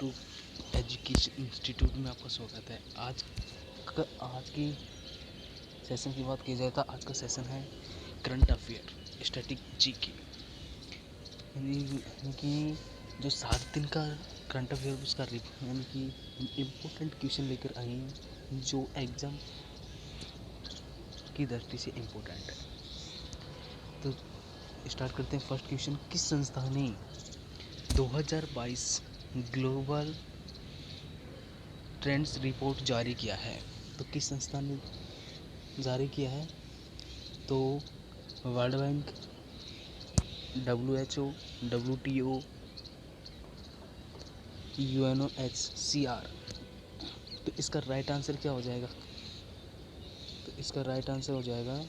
To education institute में आपका स्वागत है। आज की सेशन की बात की जाए तो आज का सेशन है करंट अफेयर स्टैटिक जीके, यानी कि जो 7 दिन का करंट अफेयर उसका यानी कि इम्पोर्टेंट क्वेश्चन लेकर आए हैं जो एग्ज़ाम की दृष्टि से इम्पोर्टेंट है। तो स्टार्ट करते हैं। फर्स्ट क्वेश्चन, किस संस्था ने 2022 ग्लोबल ट्रेंड्स रिपोर्ट जारी किया है? तो किस संस्था ने जारी किया है? तो world bank, WHO, WTO, UNOHCR। तो इसका राइट आंसर क्या हो जाएगा? तो इसका राइट आंसर हो जाएगा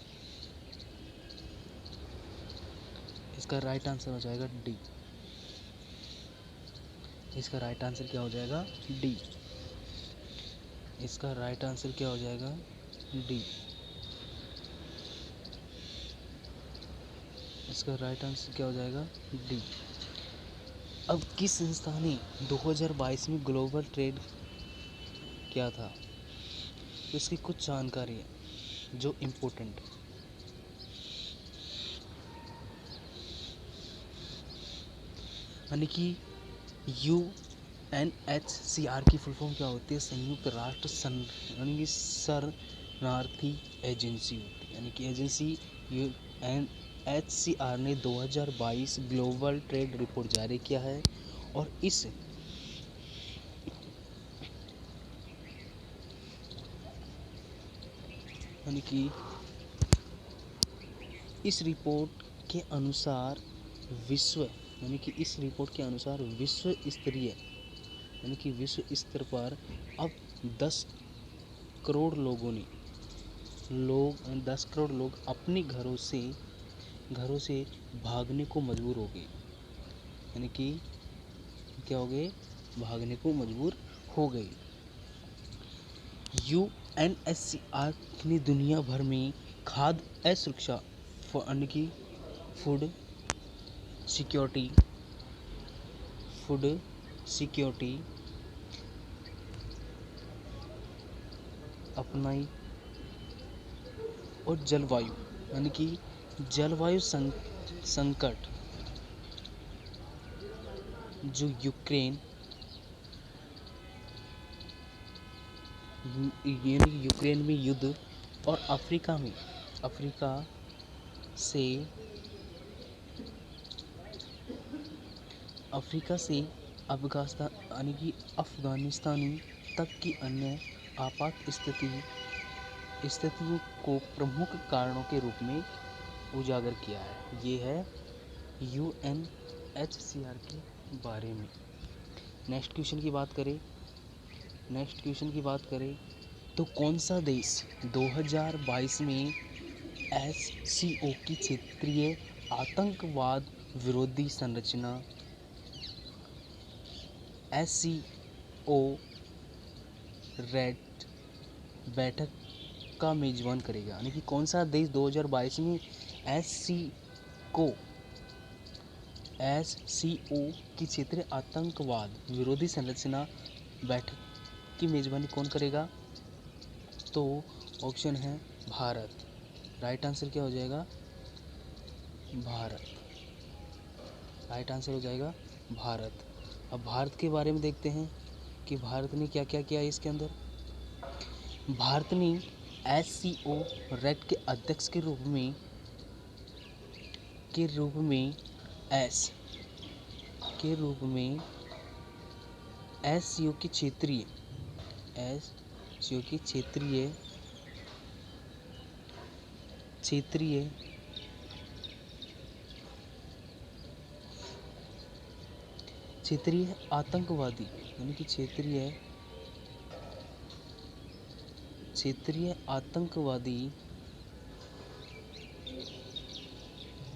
डी। इसका राइट आंसर क्या हो जाएगा? डी। इसका राइट आंसर क्या हो जाएगा? डी। इसका राइट आंसर क्या हो जाएगा? डी। अब किस संस्था ने 2022 में ग्लोबल ट्रेड किया था? तो इसकी कुछ जानकारी है जो इम्पोर्टेंट है। यानी कि UNHCR की फुल फॉर्म क्या होती है? संयुक्त राष्ट्र यानी कि शरणार्थी एजेंसी होती है। यानी कि एजेंसी UNHCR ने 2022 ग्लोबल ट्रेड रिपोर्ट जारी किया है और यानी कि इस रिपोर्ट के अनुसार विश्व स्तरीय यानी कि विश्व स्तर पर अब 10 करोड़ लोग अपने घरों से भागने को मजबूर हो गए। यानी कि क्या हो गए? भागने को मजबूर हो गए। UNHCR ने दुनिया भर में खाद्य असुरक्षा यानी कि फूड सिक्योरिटी अपनाई और जलवायु यानी कि जलवायु संकट जो यूक्रेन में युद्ध और अफ्रीका से अफगानिस्तानी तक की अन्य आपात स्थितियों को प्रमुख कारणों के रूप में उजागर किया है। ये है UNHCR के बारे में। नेक्स्ट क्वेश्चन की बात करें तो कौन सा देश 2022 में SCO की क्षेत्रीय आतंकवाद विरोधी संरचना SCO रेड बैठक का मेजबान करेगा? यानी कि कौन सा देश 2022 में SCO की क्षेत्रीय आतंकवाद विरोधी संरचना बैठक की मेजबानी कौन करेगा? तो ऑप्शन है भारत। राइट आंसर क्या हो जाएगा? भारत। राइट आंसर हो जाएगा भारत। अब भारत के बारे में देखते हैं कि भारत ने क्या क्या किया इसके अंदर। भारत ने SCO रेड के अध्यक्ष के रूप में SCO की क्षेत्रीय आतंकवादी यानी कि क्षेत्रीय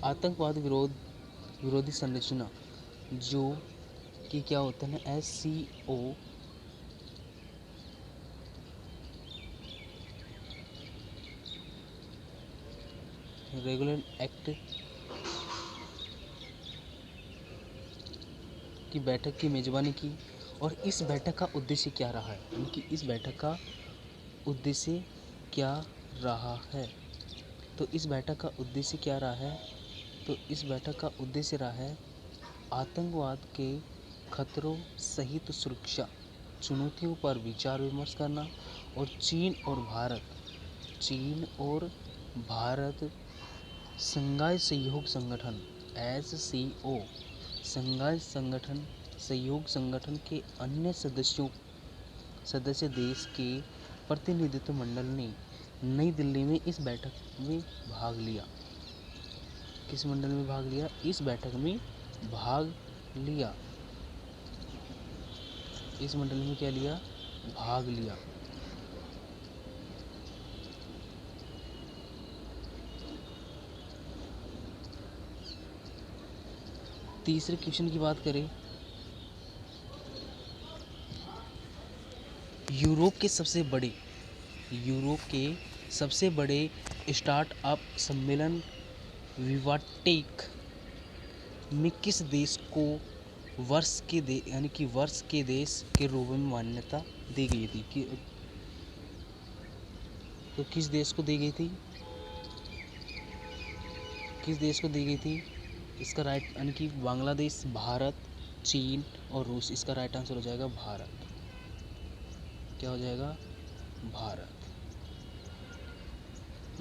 आतंकवाद विरोधी संरचना जो कि क्या होता है ना SCO रेगुलर एक्ट की बैठक की मेजबानी की और इस बैठक का उद्देश्य क्या रहा है, यानी कि इस बैठक का उद्देश्य क्या रहा है। तो इस बैठक का उद्देश्य क्या रहा है, तो इस बैठक का उद्देश्य रहा है आतंकवाद के खतरों सहित सुरक्षा चुनौतियों पर विचार विमर्श करना और चीन और भारत शंघाई सहयोग संगठन SCO शंघाई सहयोग संगठन के अन्य सदस्य देश के प्रतिनिधित्व मंडल ने नई दिल्ली में इस बैठक में भाग लिया। किस मंडल में भाग लिया, इस बैठक में भाग लिया। इस मंडल में क्या लिया, भाग लिया। तीसरे क्वेश्चन की बात करें, यूरोप के सबसे बड़े स्टार्टअप सम्मेलन विवाटेक में किस देश को वर्ष के देश के रूप में मान्यता दी गई थी। तो किस देश को दी गई थी, इसका राइट यानी कि बांग्लादेश, भारत, चीन और रूस। इसका राइट आंसर हो जाएगा भारत। क्या हो जाएगा,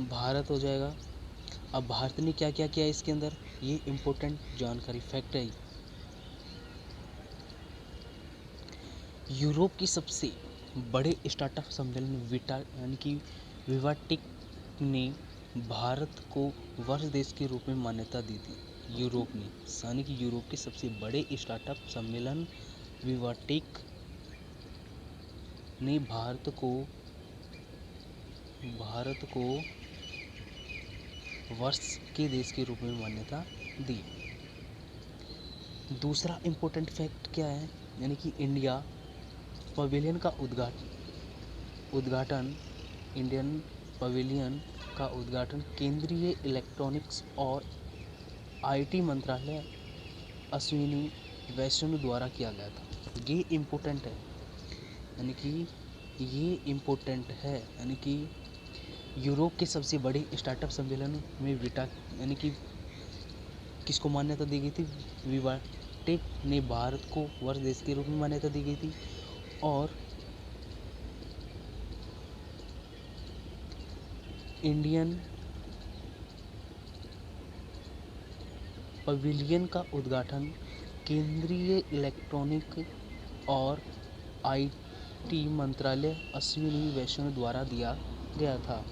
भारत हो जाएगा। अब भारत ने क्या क्या किया इसके अंदर, ये इम्पोर्टेंट जानकारी फैक्ट है। यूरोप की सबसे बड़े स्टार्टअप सम्मेलन विवाटेक ने भारत को वर्ष देश के रूप में मान्यता दी थी। यूरोप के सबसे बड़े स्टार्टअप सम्मेलन विवाटेक ने भारत को वर्ष के देश के रूप में मान्यता दी। दूसरा इम्पोर्टेंट फैक्ट क्या है, यानी कि इंडिया पवेलियन का उद्घाटन केंद्रीय इलेक्ट्रॉनिक्स और IT मंत्रालय अश्विनी वैष्णव द्वारा किया गया था। ये इम्पोर्टेंट है, यानी कि यूरोप के सबसे बड़े स्टार्टअप सम्मेलन में यानी कि किसको मान्यता दी गई थी, विवाटेक ने भारत को वर्ष देश के रूप में मान्यता दी गई थी। और इंडियन पवेलियन का उद्घाटन केंद्रीय इलेक्ट्रॉनिक और IT मंत्रालय अश्विनी वैष्णव द्वारा दिया गया था।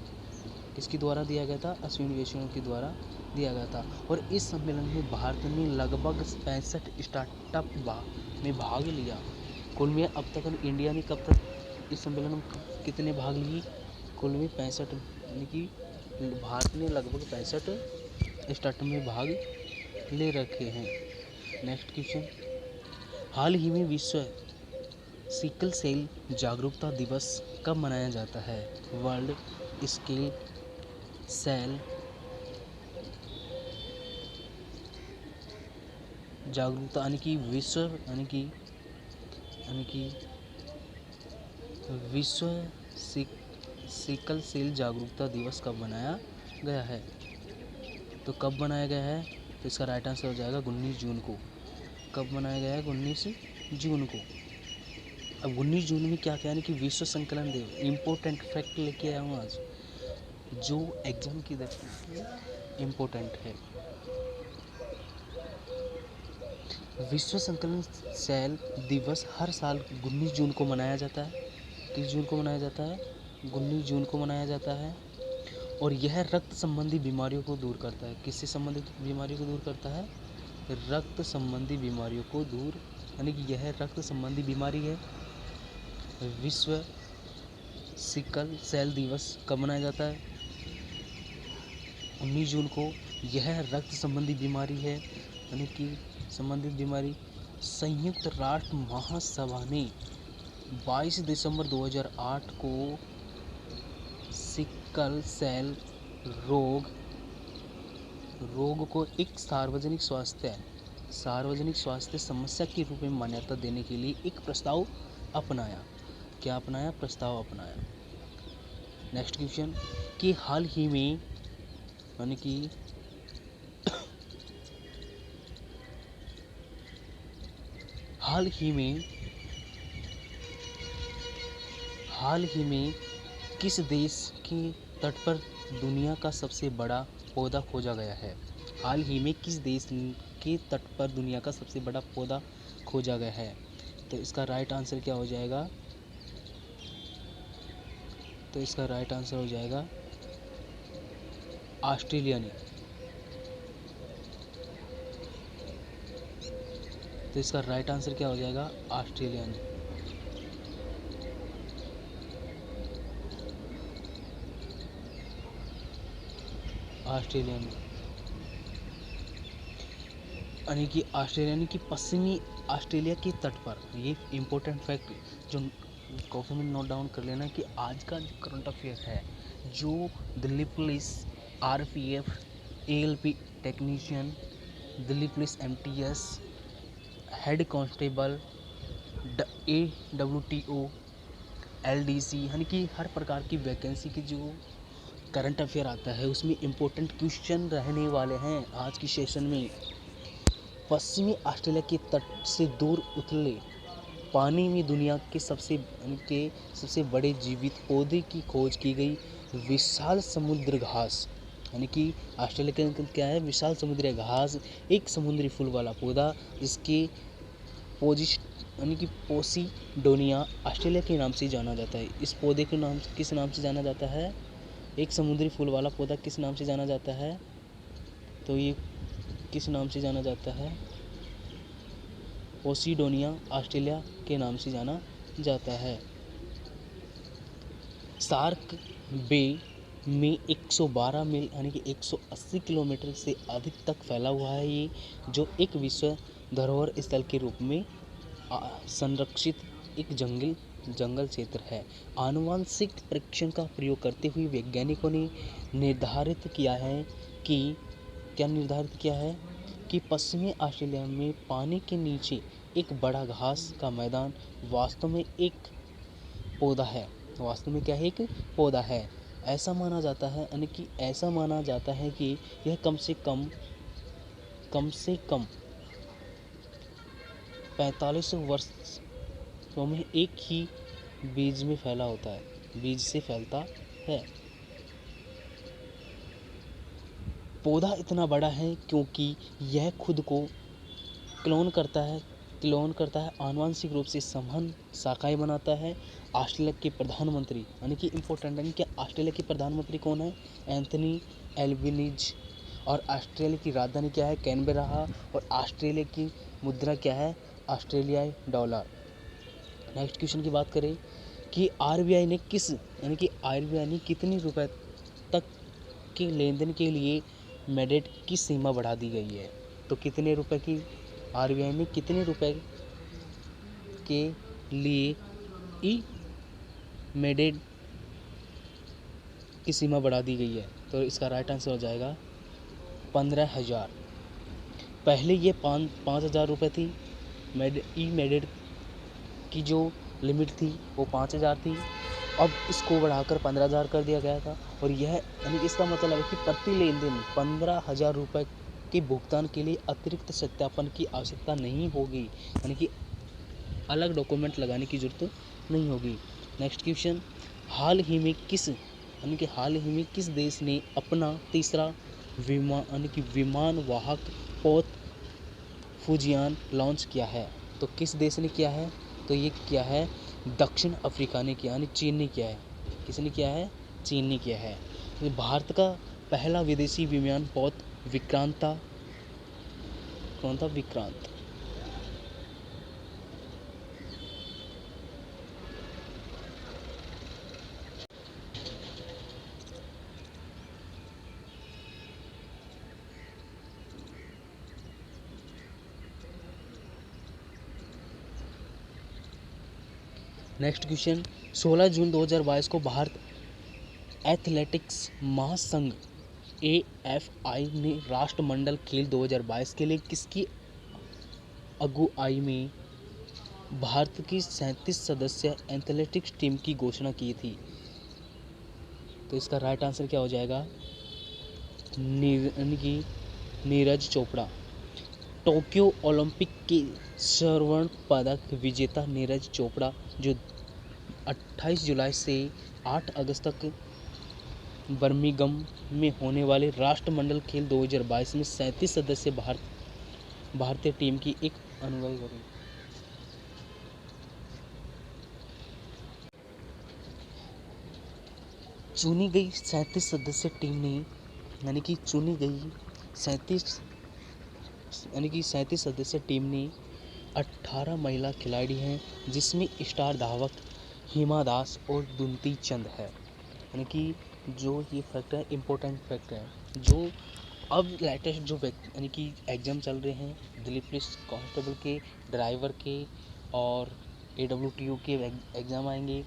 किसके द्वारा दिया गया था, अश्विनी वैष्णव के द्वारा दिया गया था। और इस सम्मेलन में भारत ने लगभग 65 स्टार्टअप में भाग लिया। कुल में अब तक इंडिया ने कब तक इस सम्मेलन में कितने भाग लिए, कुल में 65, यानी कि भारत ने लगभग 65 स्टार्टअप में भाग ले रखे हैं। नेक्स्ट क्वेश्चन, हाल ही में विश्व सिकल सेल जागरूकता दिवस कब मनाया जाता है। वर्ल्ड सिकल सेल जागरूकता यानी कि विश्व सिकल सेल जागरूकता दिवस कब मनाया गया है। तो कब मनाया गया है, तो इसका राइट आंसर हो जाएगा 19 जून को। कब मनाया गया है, 19 जून को। अब 19 जून में क्या क्या, यानी कि विश्व संकलन दिवस। इम्पोर्टेंट फैक्ट लेके आया हूँ आज, जो एग्जाम की दृष्टि से इम्पोर्टेंट है। विश्व संकलन सेल दिवस हर साल 19 जून को मनाया जाता है। किस जून को मनाया जाता है, 19 जून को मनाया जाता है। और यह रक्त संबंधी बीमारियों को दूर करता है। किससे संबंधित बीमारियों को दूर करता है, रक्त संबंधी बीमारियों को दूर, यानी कि यह रक्त संबंधी बीमारी है। विश्व सिकल सेल दिवस कब मनाया जाता है, 19 जून को। यह रक्त संबंधी बीमारी है, यानी कि संबंधित बीमारी। संयुक्त राष्ट्र महासभा ने 22 दिसंबर 2008 को सिकल सेल रोग को एक सार्वजनिक स्वास्थ्य सार्वजनिक स्वास्थ्य समस्या के रूप में मान्यता देने के लिए एक प्रस्ताव अपनाया। क्या अपनाया? प्रस्ताव अपनाया। नेक्स्ट क्वेश्चन कि हाल ही में यानी कि हाल ही में किस देश के तट पर दुनिया का सबसे बड़ा पौधा खोजा गया है? हाल ही में किस देश के तट पर दुनिया का सबसे बड़ा पौधा खोजा गया है? तो इसका राइट आंसर क्या हो जाएगा? तो इसका राइट आंसर हो जाएगा ऑस्ट्रेलिया ने। तो इसका राइट आंसर क्या हो जाएगा? ऑस्ट्रेलिया ने। ऑस्ट्रेलिया में यानी कि ऑस्ट्रेलिया यानी कि पश्चिमी ऑस्ट्रेलिया के तट पर, ये इम्पोर्टेंट फैक्ट जो कॉपी में नोट डाउन कर लेना कि आज का जो करंट अफेयर है, जो Delhi police, RPF, ALP technician, Delhi police MTS, head constable, AWTO, LDC यानी कि हर प्रकार की वैकेंसी की जो करंट अफेयर आता है उसमें इम्पोर्टेंट क्वेश्चन रहने वाले हैं आज की सेशन में। पश्चिमी ऑस्ट्रेलिया के तट से दूर उथले पानी में दुनिया के सबसे बड़े जीवित पौधे की खोज की गई। विशाल समुद्र घास यानी कि ऑस्ट्रेलिया के अंदर क्या है? विशाल समुद्री घास, एक समुद्री फूल वाला पौधा जिसके यानी कि पोसीडोनिया ऑस्ट्रेलिया के नाम से जाना जाता है। इस पौधे के नाम किस नाम से जाना जाता है? एक समुद्री फूल वाला पौधा किस नाम से जाना जाता है? तो ये किस नाम से जाना जाता है? पोसीडोनिया ऑस्ट्रेलिया के नाम से जाना जाता है। शार्क बे में 112 मील यानी कि 180 किलोमीटर से अधिक तक फैला हुआ है ये, जो एक विश्व धरोहर स्थल के रूप में संरक्षित एक जंगल क्षेत्र है। आनुवंशिक परीक्षण का प्रयोग करते हुए वैज्ञानिकों ने निर्धारित किया है कि पश्चिमी ऑस्ट्रेलिया में पानी के नीचे एक बड़ा घास का मैदान वास्तव में एक पौधा है। वास्तव में क्या है? एक पौधा है। ऐसा माना जाता है कि यह कम से कम 45 वर्षों में एक ही बीज में फैला होता है, बीज से फैलता है। पौधा इतना बड़ा है क्योंकि यह खुद को क्लोन करता है आनुवंशिक रूप से समान शाखाएं बनाता है। ऑस्ट्रेलिया के प्रधानमंत्री यानी कि इम्पोर्टेंट है कि ऑस्ट्रेलिया के प्रधानमंत्री कौन है? Anthony Albanese. और ऑस्ट्रेलिया की राजधानी क्या है? कैनबेरा। और ऑस्ट्रेलिया की मुद्रा क्या है? ऑस्ट्रेलियाई डॉलर। नेक्स्ट क्वेश्चन की बात करें कि आरबीआई ने कितने रुपए तक के लेन देन के लिए मैंडेट की सीमा बढ़ा दी गई है? तो कितने रुपए की आरबीआई ने कितने रुपए के लिए मैंडेट की सीमा बढ़ा दी गई है? तो इसका राइट आंसर हो जाएगा 15,000। पहले ये 5,000 रुपये थी। मैंडेट की जो लिमिट थी वो 5,000 थी। अब इसको बढ़ाकर 15,000 कर दिया गया था। और यह यानी इसका मतलब है कि प्रति लेन देन 15,000 रुपये के भुगतान के लिए अतिरिक्त सत्यापन की आवश्यकता नहीं होगी, यानी कि अलग डॉक्यूमेंट लगाने की जरूरत नहीं होगी। नेक्स्ट क्वेश्चन, हाल ही में किस देश ने अपना तीसरा विमान वाहक पोत फुजियान लॉन्च किया है? तो किस देश ने किया है? तो ये किया है दक्षिण अफ्रीका ने किया, यानी चीन ने किया है। किसने किया है? चीन ने किया है। तो भारत का पहला विदेशी विमान पोत विक्रांत था। कौन था? विक्रांत। नेक्स्ट क्वेश्चन, 16 जून 2022 को भारत एथलेटिक्स महासंघ AFI ने राष्ट्रमंडल खेल 2022 के लिए किसकी अगुवाई में भारत की 37 सदस्य एथलेटिक्स टीम की घोषणा की थी। तो इसका राइट आंसर क्या हो जाएगा? नीरज चोपड़ा। टोक्यो ओलंपिक के स्वर्ण पदक विजेता नीरज चोपड़ा, जो 28 जुलाई से 8 अगस्त तक बर्मिंघम में होने वाले राष्ट्रमंडल खेल 2022 में 37 सदस्य भारतीय टीम की एक अगुवाई करेंगे। चुनी गई 37 सदस्य टीम ने यानी कि 37 सदस्य टीम ने 18 महिला खिलाड़ी हैं, जिसमें स्टार धावक हिमा दास और दुमती चंद है। यानी कि जो ये फैक्ट है, इम्पोर्टेंट फैक्ट है, जो अब लेटेस्ट जो यानी कि एग्ज़ाम चल रहे हैं दिल्ली पुलिस कांस्टेबल के, ड्राइवर के और AWTO के एग्ज़ाम आएंगे।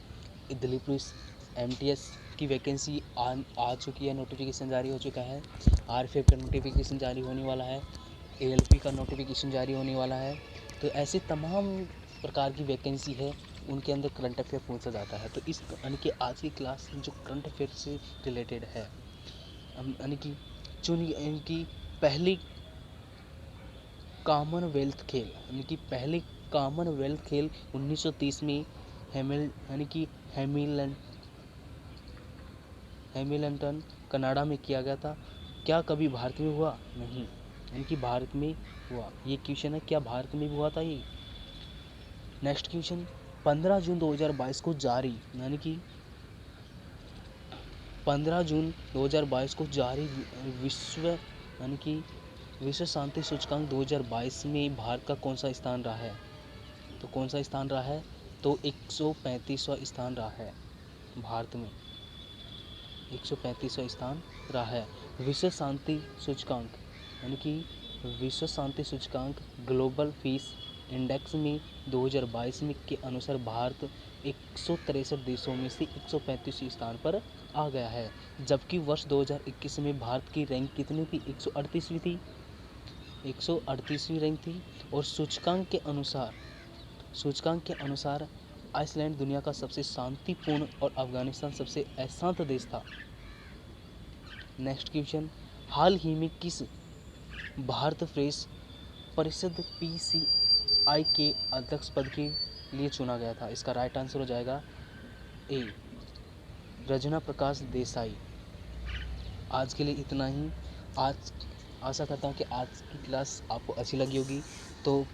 दिल्ली पुलिस MTS की वैकेंसी आ चुकी है, नोटिफिकेशन जारी हो चुका है। RFF का नोटिफिकेशन जारी होने वाला है, ALP का नोटिफिकेशन जारी होने वाला है। तो ऐसे तमाम प्रकार की वैकेंसी है, उनके अंदर करंट अफेयर पूछा जाता है। तो इस यानी कि आज की क्लास जो करंट अफेयर से रिलेटेड है, यानी कि यानी कि पहली कॉमनवेल्थ खेल यानी कि पहले कॉमनवेल्थ खेल 1930 में हैमिल्टन कनाडा में किया गया था। क्या कभी भारत में हुआ? नहीं, यानी कि भारत में हुआ। ये क्वेश्चन है, क्या भारत में भी हुआ था ये? नेक्स्ट क्वेश्चन, 15 जून 2022 को जारी यानी कि 15 जून 2022 को जारी विश्व शांति सूचकांक 2022 में भारत का कौन सा स्थान रहा है? तो कौन सा स्थान रहा है? तो 135वां स्थान रहा है भारत में, 135वां स्थान रहा है। विश्व शांति सूचकांक यानी कि विश्व शांति सूचकांक ग्लोबल पीस इंडेक्स में 2022 में के अनुसार भारत 163 देशों में से 135वें स्थान पर आ गया है, जबकि वर्ष 2021 में भारत की रैंक कितनी थी? 138वीं थी, 138वीं रैंक थी। और सूचकांक के अनुसार आइसलैंड दुनिया का सबसे शांतिपूर्ण और अफगानिस्तान सबसे अशांत देश था। नेक्स्ट क्वेश्चन, हाल ही में किस भारत प्रेस परिषद PCI के अध्यक्ष पद के लिए चुना गया था? इसका राइट आंसर हो जाएगा A, रजना प्रकाश देसाई। आज के लिए इतना ही। आज आशा करता हूँ कि आज की क्लास आपको अच्छी लगी होगी। तो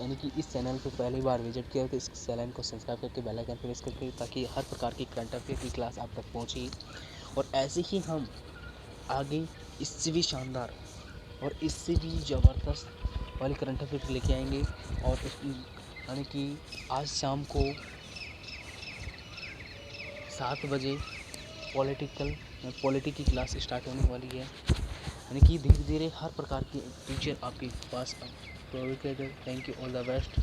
यानी कि इस चैनल को पहली बार विजिट किया हो तो इस चैनल को सब्सक्राइब करके बेल आइकन प्रेस करके, ताकि हर प्रकार की करंट अफेयर की क्लास आप तक पहुँचे। और ऐसे ही हम आगे इससे भी शानदार और इससे भी ज़बरदस्त वाली करंट अफेयर लेके आएंगे। और यानी कि आज शाम को 7 बजे पॉलिटी की क्लास स्टार्ट होने वाली है। यानी कि धीरे धीरे हर प्रकार के टीचर आपके पास प्रोवाइड किया जाए। Thank you, all the best.